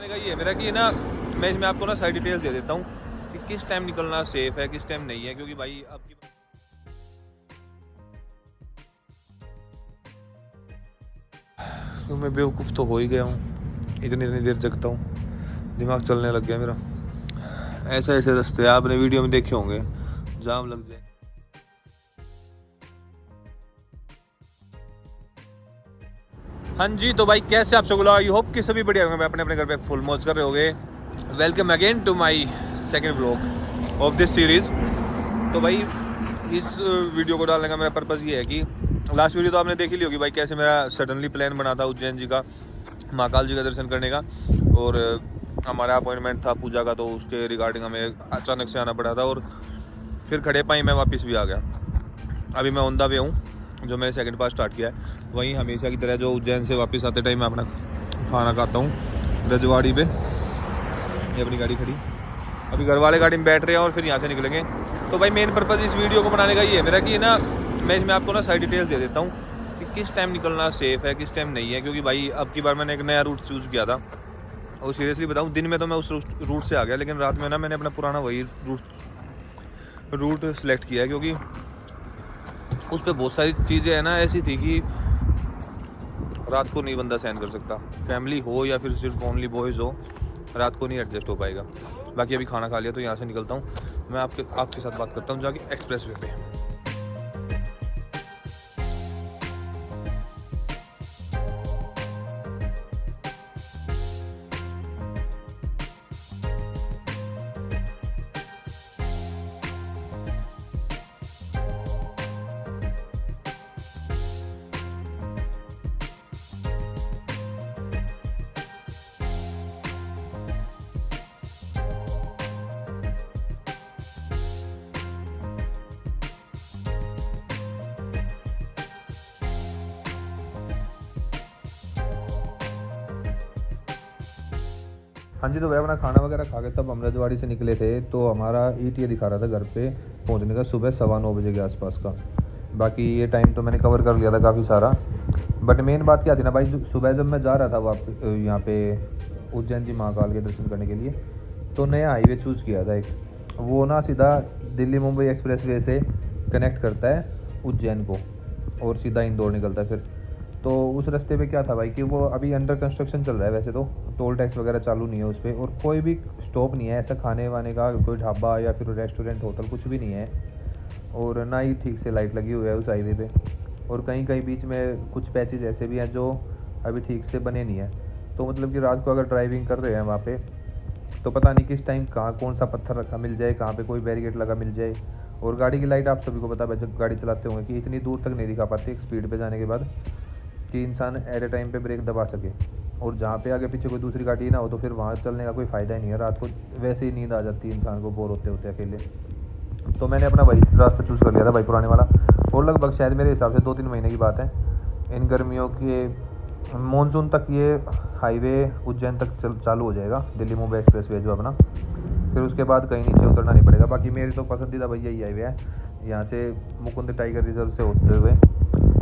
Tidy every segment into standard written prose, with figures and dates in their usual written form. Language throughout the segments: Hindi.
बनाने का ये है मेरा कि ना मैं इसमें आपको ना सारी डिटेल्स दे देता हूँ कि किस टाइम निकलना सेफ है किस टाइम नहीं है, क्योंकि भाई आपकी तो मैं बेवकूफ़ तो हो ही गया हूँ, इतनी इतनी देर जगता हूँ, दिमाग चलने लग गया मेरा। ऐसे ऐसे रास्ते आपने वीडियो में देखे होंगे, जाम लग जाए। हाँ जी, तो भाई कैसे आप सब? आई होप कि सभी बढ़िया होंगे। मैं अपने अपने घर पे फुल मौज कर रहे होगे। Welcome again to my second vlog of this series. तो भाई इस वीडियो को डालने का मेरा पर्पज़ ये है कि लास्ट वीडियो तो आपने देख ही ली होगी भाई, कैसे मेरा सडनली प्लान बना था उज्जैन जी का, महाकाल जी का दर्शन करने का। और हमारा अपॉइंटमेंट था पूजा का, तो उसके रिगार्डिंग हमें अचानक से आना पड़ा था और फिर खड़े पाई मैं वापस भी आ गया। अभी मैं ओंदा पे हूँ, जो मैंने सेकंड पार्ट स्टार्ट किया है। वहीं हमेशा की तरह जो उज्जैन से वापस आते टाइम मैं अपना खाना खाता हूँ रजवाड़ी पे। ये अपनी गाड़ी खड़ी, अभी घर वाले गाड़ी में बैठ रहे हैं और फिर यहाँ से निकलेंगे। तो भाई मेन पर्पज़ इस वीडियो को बनाने का ये है मेरा कि ना मैं इसमें आपको ना सारी डिटेल्स दे देता हूँ कि किस टाइम निकलना सेफ़ है किस टाइम नहीं है, क्योंकि भाई अब की बार मैंने एक नया रूट चूज़ किया था। और सीरियसली बताऊँ, दिन में तो मैं उस रूट से आ गया, लेकिन रात में ना मैंने अपना पुराना वही रूट सेलेक्ट किया है, क्योंकि उस पर बहुत सारी चीज़ें हैं ना ऐसी थी कि रात को नहीं बंदा सहन कर सकता। फैमिली हो या फिर सिर्फ ओनली बॉयज़ हो, रात को नहीं एडजस्ट हो पाएगा। बाकी अभी खाना खा लिया तो यहाँ से निकलता हूँ। मैं आपके साथ बात करता हूँ जाके एक्सप्रेस वे पे। हाँ जी, तो वह अपना खाना वगैरह खा के तब हम रजवाड़ी से निकले थे। तो हमारा ETA दिखा रहा था घर पे पहुंचने का सुबह 9:15 के आसपास का। बाकी ये टाइम तो मैंने कवर कर लिया था काफ़ी सारा। बट मेन बात क्या थी ना भाई, सुबह जब मैं जा रहा था वापस यहाँ पे उज्जैन जी महाकाल के दर्शन करने के लिए, तो नया हाईवे चूज़ किया था एक, वो ना सीधा दिल्ली मुंबई एक्सप्रेस वे से कनेक्ट करता है उज्जैन को और सीधा इंदौर निकलता है फिर। तो उस रास्ते पे क्या था भाई कि वो अभी अंडर कंस्ट्रक्शन चल रहा है। वैसे तो टोल टैक्स वगैरह चालू नहीं है उस पर, और कोई भी स्टॉप नहीं है ऐसा खाने वाने का, कोई ढाबा या फिर रेस्टोरेंट होटल कुछ भी नहीं है। और ना ही ठीक से लाइट लगी हुई है उस हाईवे पे। और कहीं कहीं बीच में कुछ पैचेज ऐसे भी हैं जो अभी ठीक से बने नहीं है। तो मतलब कि रात को अगर ड्राइविंग कर रहे हैं वहाँ पे, तो पता नहीं किस टाइम कहाँ कौन सा पत्थर रखा मिल जाए, कहाँ पे कोई बैरिकेड लगा मिल जाए। और गाड़ी की लाइट आप सभी को पता है जब गाड़ी चलाते होंगे कि इतनी दूर तक नहीं दिखा पाती एक स्पीड पे जाने के बाद कि इंसान एट ए टाइम पे ब्रेक दबा सके। और जहाँ पे आगे पीछे कोई दूसरी गाड़ी ना हो तो फिर वहाँ चलने का कोई फ़ायदा ही नहीं है। रात को वैसे ही नींद आ जाती है इंसान को, बोर होते होते अकेले। तो मैंने अपना वही रास्ता चूज़ कर लिया था भाई, पुराने वाला। और लगभग शायद मेरे हिसाब से 2-3 महीने की बात है, इन गर्मियों के मानसून तक ये हाईवे उज्जैन तक चालू हो जाएगा, दिल्ली मुंबई एक्सप्रेस वे जो अपना। फिर उसके बाद कहीं नीचे उतरना नहीं पड़ेगा। बाकी मेरी तो पसंदीदा भैया यही हाईवे है, यहाँ से मुकुंद टाइगर रिजर्व से होते हुए।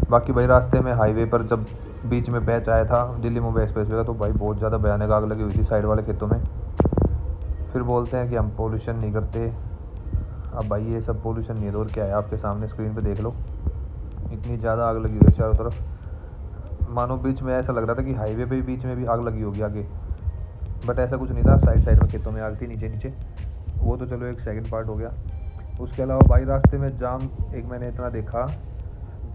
बाकी भाई रास्ते में हाईवे पर जब बीच में पैच आया था दिल्ली मुंबई एक्सप्रेस वे का, तो भाई बहुत ज़्यादा भयानक आग लगी हुई थी साइड वाले खेतों में। फिर बोलते हैं कि हम पोल्यूशन नहीं करते, अब भाई ये सब पोल्यूशन नहीं है तो और क्या है, आपके सामने स्क्रीन पे देख लो, इतनी ज़्यादा आग लगी हुई है चारों तरफ। मानो बीच में ऐसा लग रहा था कि हाईवे पे बीच में भी आग लगी होगी आगे, बट ऐसा कुछ नहीं था। साइड साइड में खेतों में आग थी नीचे नीचे। वो तो चलो एक सेकंड पार्ट हो गया। उसके अलावा भाई रास्ते में जाम एक मैंने इतना देखा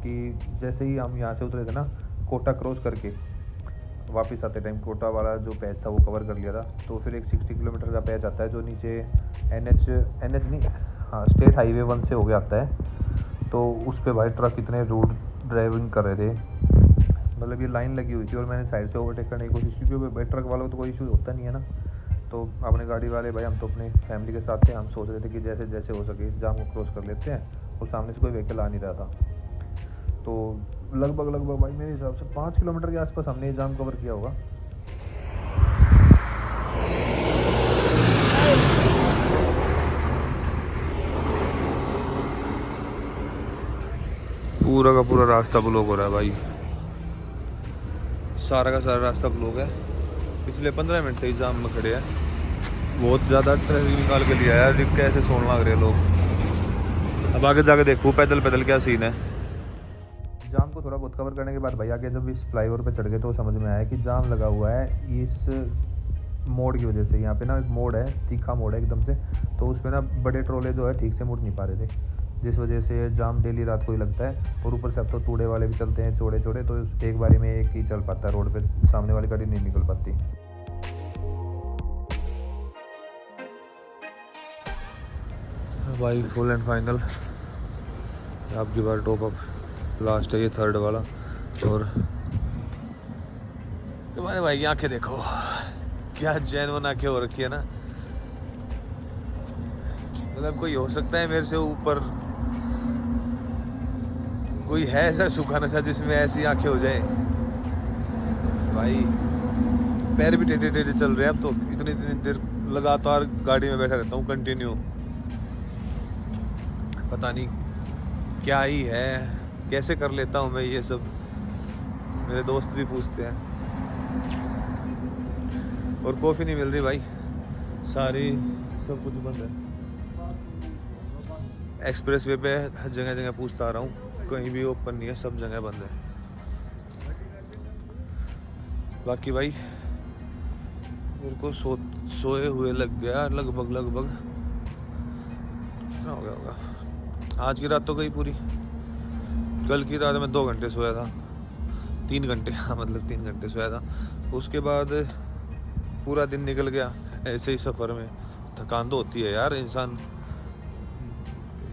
कि जैसे ही हम यहाँ से उतरे थे ना, कोटा क्रॉस करके वापस आते टाइम कोटा वाला जो पैच था वो कवर कर लिया था। तो फिर एक 60 किलोमीटर का पैच आता है जो नीचे NH नहीं, हाँ, स्टेट हाईवे 1 से हो गया आता है। तो उस पर भाई ट्रक इतने रूड ड्राइविंग कर रहे थे, मतलब ये लाइन लगी हुई थी और मैंने साइड से ओवरटेक करने की कोशिश की, क्योंकि भाई ट्रक वालों को तो कोई इशू होता नहीं है ना। तो अपने गाड़ी वाले भाई, हम तो अपने फैमिली के साथ थे, हम सोच रहे थे कि जैसे जैसे हो सके जाम को क्रॉस कर लेते हैं। और सामने से कोई व्हीकल आ नहीं रहा था। तो लगभग भाई मेरे हिसाब से 5 किलोमीटर के आसपास हमने ये जाम कवर किया होगा। पूरा का पूरा रास्ता ब्लॉक हो रहा है भाई, सारा का सारा रास्ता ब्लॉक है। पिछले 15 मिनट से ही जाम में खड़े हैं। बहुत ज़्यादा ट्रैफिक निकाल के लिया यार, कैसे सोने लग रहे हैं लोग। अब आगे जाके देखूँ पैदल पैदल क्या सीन है। जाम को थोड़ा बहुत कवर करने के बाद भाई आगे जब इस फ्लाईओवर पे चढ़ गए तो समझ में आया कि जाम लगा हुआ है इस मोड़ की वजह से। यहाँ पे ना एक मोड़ है, तीखा मोड़ है एकदम से, तो उस पर ना बड़े ट्रोले जो है ठीक से मुड़ नहीं पा रहे थे, जिस वजह से जाम डेली रात को ही लगता है। और ऊपर से अब तो तूड़े वाले भी चलते हैं चौड़े चौड़े, तो एक बारी में एक ही चल पाता है रोड पे, सामने वाली गाड़ी नहीं निकल पाती। भाई फुल एंड फाइनल आपकी बार टॉप अप लास्ट है ये, थर्ड वाला। और तुम्हारे भाई की आंखें देखो, क्या जैनवन आंखें हो रखी है ना। मतलब कोई हो सकता है मेरे से ऊपर, कोई है ऐसा सूखा नशा जिसमें ऐसी आंखें हो जाए। भाई पैर भी टेढ़े टेढ़े चल रहे हैं अब तो, इतनी इतनी देर लगातार गाड़ी में बैठा रहता हूँ कंटिन्यू। पता नहीं क्या ही है, कैसे कर लेता हूँ मैं ये सब, मेरे दोस्त भी पूछते हैं। और कॉफ़ी नहीं मिल रही भाई, सारी सब कुछ बंद है। एक्सप्रेस वे पे जगह जगह पूछता आ रहा हूँ, कहीं भी ओपन नहीं है, सब जगह बंद है। बाकी भाई मेरे को सोए हुए लग गया लगभग कितना हो गया होगा। आज की रात तो गई पूरी, कल की रात में 2 घंटे सोया था, 3 घंटे, हाँ मतलब 3 घंटे सोया था। उसके बाद पूरा दिन निकल गया ऐसे ही सफ़र में। थकान तो होती है यार इंसान,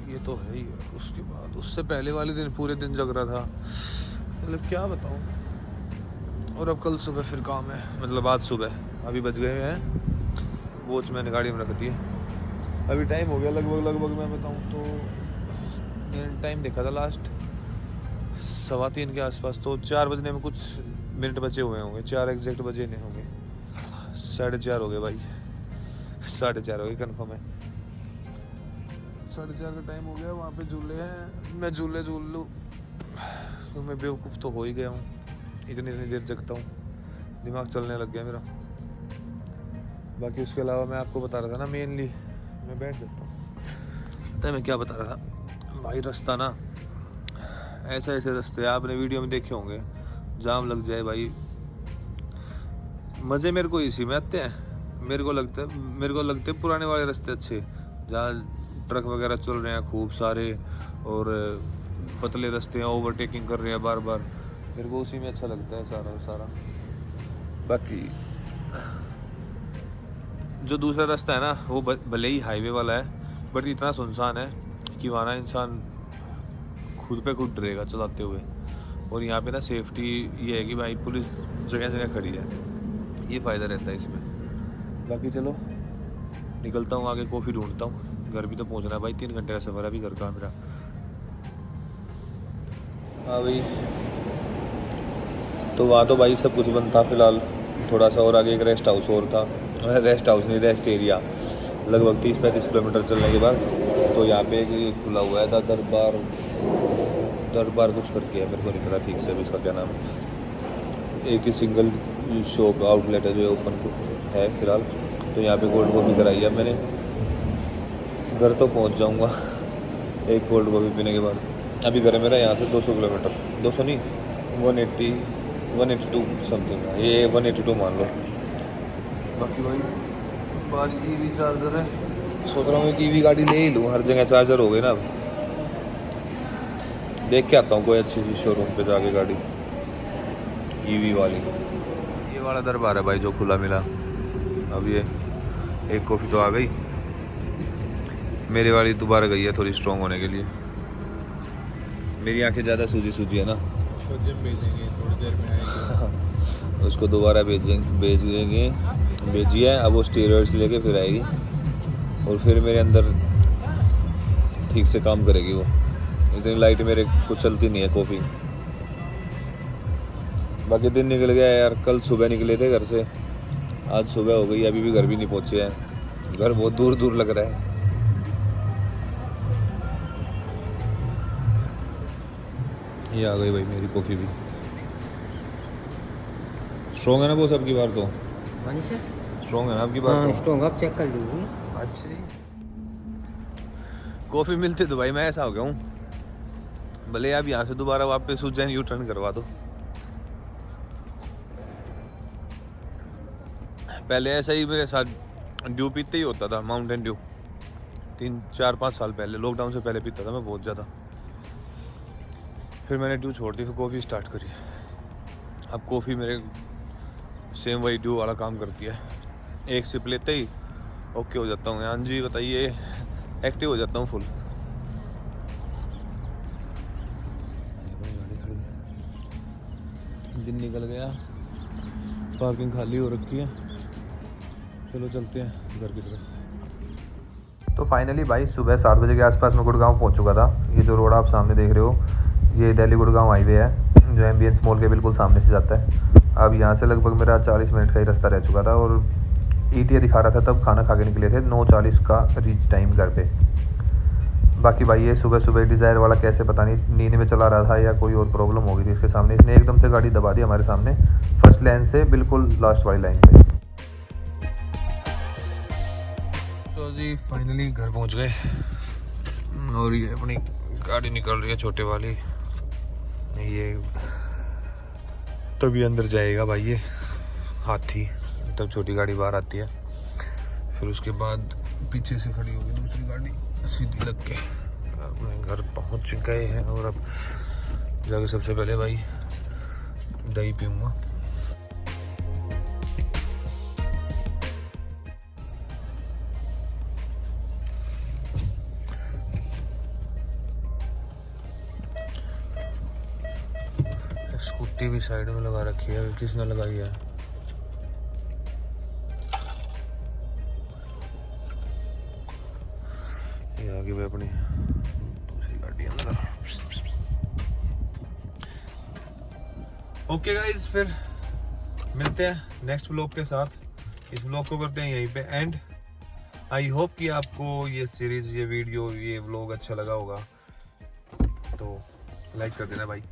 ये तो है ही। उसके बाद उससे पहले वाले दिन पूरे दिन जग रहा था, मतलब क्या बताऊँ। और अब कल सुबह फिर काम है, मतलब आज सुबह, अभी बज गए हैं, वॉच मैंने गाड़ी में रख दी है। अभी टाइम हो गया लगभग मैं बताऊँ तो, मैंने टाइम देखा था लास्ट 3:15 के आसपास, तो 4 बजने में कुछ मिनट बचे हुए होंगे, 4 एग्जैक्ट बजे नहीं होंगे, 4:30 हो गए भाई, 4:30 हो गए कन्फर्म है। 4:30 का टाइम हो गया, वहाँ पे झूले हैं, मैं झूले झूल लूँ तो मैं बेवकूफ़ तो हो ही गया हूँ, इतनी देर जगता हूँ, दिमाग चलने लग गया मेरा। बाकी उसके अलावा मैं आपको बता रहा था ना, मेनली मैं बैठ सकता हूँ। पता है मैं क्या बता रहा था भाई, रास्ता ना ऐसे रास्ते आपने वीडियो में देखे होंगे, जाम लग जाए भाई, मज़े मेरे को इसी में आते हैं। मेरे को लगते पुराने वाले रास्ते अच्छे, जहाँ ट्रक वगैरह चल रहे हैं खूब सारे, और पतले रास्ते हैं, ओवरटेकिंग कर रहे हैं बार बार, मेरे को उसी में अच्छा लगता है सारा। बाकी जो दूसरा रास्ता है ना, वो भले ही हाईवे वाला है, बट इतना सुनसान है कि वहाँ ना इंसान खुद पे खुद डरेगा चलाते हुए। और यहाँ पे ना सेफ्टी ये है कि भाई पुलिस जगह जगह खड़ी है, ये फ़ायदा रहता है इसमें। बाकी चलो निकलता हूँ आगे, कॉफ़ी ढूंढता हूँ, घर भी तो पहुँचना है भाई, 3 घंटे का सफ़र है अभी घर का मेरा। हाँ भाई, तो वहाँ तो भाई सब कुछ बंद था फिलहाल। थोड़ा सा और आगे एक रेस्ट हाउस और था, रेस्ट हाउस नहीं, रेस्ट एरिया, लगभग 30-35 किलोमीटर चलने के बाद। तो यहाँ पे एक खुला हुआ है था दरबार कुछ करके है, मेरे को नहीं पता ठीक से इसका क्या नाम है। एक ही सिंगल शॉप आउटलेट है जो ओपन है फिलहाल। तो यहाँ पे कोल्ड कॉफ़ी कराई है मैंने, घर तो पहुँच जाऊँगा एक कोल्ड कॉफ़ी पीने के बाद। अभी घर है मेरा यहाँ से 200 किलोमीटर, 200 नहीं 182 समथिंग है, ये 182 मान लो। बाकी भाई बाद ईवी चार्जर है, सोच रहा हूँ एक ईवी गाड़ी ले ही लूँ, हर जगह चार्जर हो गए ना। अब देख के आता हूँ कोई अच्छी सी शोरूम पे जाके गाड़ी ईवी वाली। ये वाला दरबार है भाई जो खुला मिला। अब ये एक कॉफ़ी तो आ गई, मेरे वाली दोबारा गई है थोड़ी स्ट्रॉन्ग होने के लिए। मेरी आंखें ज़्यादा सूजी है ना, उसको जिम भेजेंगे थोड़ी देर में आएगी, उसको दोबारा भेजिए। अब वो स्टीरॉइड्स लेके फिर आएगी और फिर मेरे अंदर ठीक से काम करेगी वो। इतनी लाइट मेरे को चलती नहीं है कॉफ़ी। बाकी दिन निकल गया यार, कल सुबह निकले थे घर से, आज सुबह हो गई, अभी भी घर भी नहीं पहुँचे हैं, घर बहुत दूर लग रहा है। ये आ गई भाई मेरी कॉफ़ी भी, स्ट्रॉन्ग है ना वो सबकी बार तो। मनीषा स्ट्रॉन्ग है ना आपकी बात? हाँ तो स्ट्रॉन्ग आप चेक कर लीजिए। अच्छा जी। कॉफ़ी मिलती तो भाई मैं ऐसा हो गया हूँ, भले आप यहाँ से दोबारा वापस उज्जैन यू टर्न करवा दो। पहले ऐसा ही मेरे साथ ड्यू पीते ही होता था, माउंटेन ड्यू 3-4-5 साल पहले, लॉकडाउन से पहले पीता था मैं बहुत ज़्यादा। फिर मैंने ड्यू छोड़ दी, फिर कॉफ़ी स्टार्ट करी। अब कॉफ़ी मेरे सेम वही ड्यू वाला काम करती है, एक सिप लेते ही ओके हो जाता हूँ। हाँ जी बताइए, एक्टिव हो जाता हूँ फुल। दिन निकल गया, पार्किंग खाली हो रखी है, चलो चलते हैं घर की तरफ। तो फाइनली भाई सुबह 7 बजे के आसपास मैं गुड़गांव पहुंच चुका था। ये जो रोड आप सामने देख रहे हो, ये दिल्ली गुड़गांव हाईवे है जो एम्बियंस मॉल के बिल्कुल सामने से जाता है। अब यहाँ से लगभग मेरा 40 मिनट का ही रास्ता रह चुका था और ETA दिखा रहा था, तब खाना खा के निकले थे 9:40 का रीच टाइम घर पे। बाकी भाई ये सुबह सुबह डिज़ायर वाला कैसे पता नहीं नींद में चला रहा था या कोई और प्रॉब्लम हो गई थी इसके सामने, इसने एकदम से गाड़ी दबा दी हमारे सामने, फर्स्ट लाइन से बिल्कुल लास्ट वाली लाइन पे। तो जी फाइनली घर पहुंच गए और ये अपनी गाड़ी निकल रही है छोटे वाली, ये तभी अंदर जाएगा भाई ये हाथी, तब छोटी गाड़ी बाहर आती है। फिर उसके बाद पीछे से खड़ी होगी दूसरी गाड़ी सीधी लग के। अपने घर पहुंच गए हैं और अब जाके सबसे पहले भाई दही पीऊंगा। स्कूटी भी साइड में लगा रखी है, किसने लगाई है? ये आगे भी अपनी दूसरी गाड़ी अंदर। ओके गाइज, फिर मिलते हैं नेक्स्ट व्लॉग के साथ। इस व्लॉग को करते हैं यहीं पे एंड। आई होप कि आपको ये सीरीज, ये वीडियो, ये व्लॉग अच्छा लगा होगा, तो लाइक कर देना भाई।